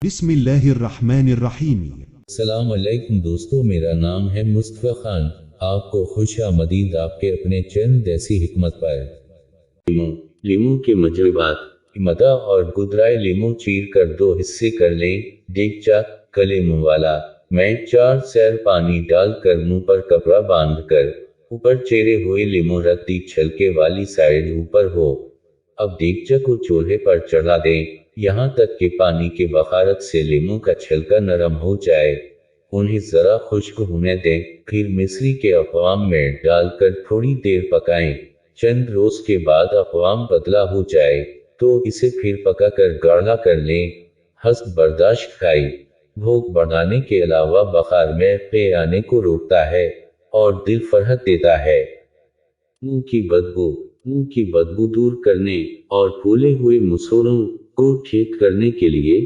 بسم اللہ الرحمن الرحیم۔ السلام علیکم دوستو، میرا نام ہے مصطفیٰ خان۔ آپ کو خوش آمدید آپ کے اپنے چینل دیسی حکمت پر۔ لیموں کے مجربات۔ مدہ اور گدرائے لیموں چیر کر 2 حصے کر لیں۔ دیگچا کا لیموں والا میں 4 سیر پانی ڈال کر منہ پر کپڑا باندھ کر اوپر چیرے ہوئے لیموں رکھ دی، چھلکے والی سائڈ اوپر ہو۔ اب دیگچا کو چولہے پر چڑھا دیں، یہاں تک کہ پانی کے بخارات سے لیموں کا چھلکا نرم ہو جائے۔ انہیں ذرا خشک ہونے دیں، پھر مصری کے اقوام میں ڈال کر تھوڑی دیر پکائیں۔ چند روز کے بعد اقوام بدلا ہو جائے تو اسے پھر پکا کر گاڑھا کر لیں۔ حسب برداشت کھائی۔ بھوک بڑھانے کے علاوہ بخار میں پے آنے کو روکتا ہے اور دل فرحت دیتا ہے۔ منہ کی بدبو۔ منہ کی بدبو دور کرنے اور پھولے ہوئے مسوڑوں کو ٹھیک کرنے کے لیے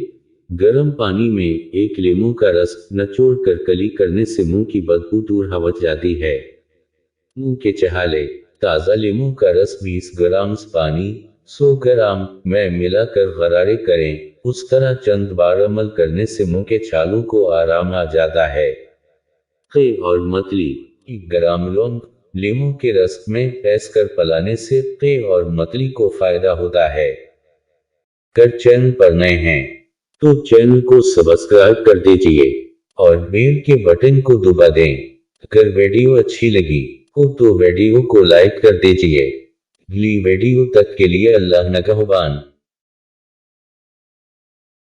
گرم پانی میں 1 لیموں کا رس نچوڑ کر کلی کرنے سے منہ کی بدبو دور ہو جاتی ہے۔ منہ کے چھالے۔ تازہ لیموں کا رس 20 گرام پانی 100 گرام میں ملا کر غرارے کریں، اس طرح چند بار عمل کرنے سے منہ کے چھالوں کو آرام آ جاتا ہے۔ قے اور متلی۔ 1 گرام لونگ لیموں کے رس میں پیس کر پلانے سے قے اور متلی کو فائدہ ہوتا ہے۔ اگر چینل پر نئے ہیں تو چینل کو سبسکرائب کر دیجئے اور بیل کے بٹن کو دبا دیں۔ اگر ویڈیو اچھی لگی ہو تو ویڈیو کو لائک کر دیجئے۔ اگلی ویڈیو تک کے لیے اللہ نگہبان۔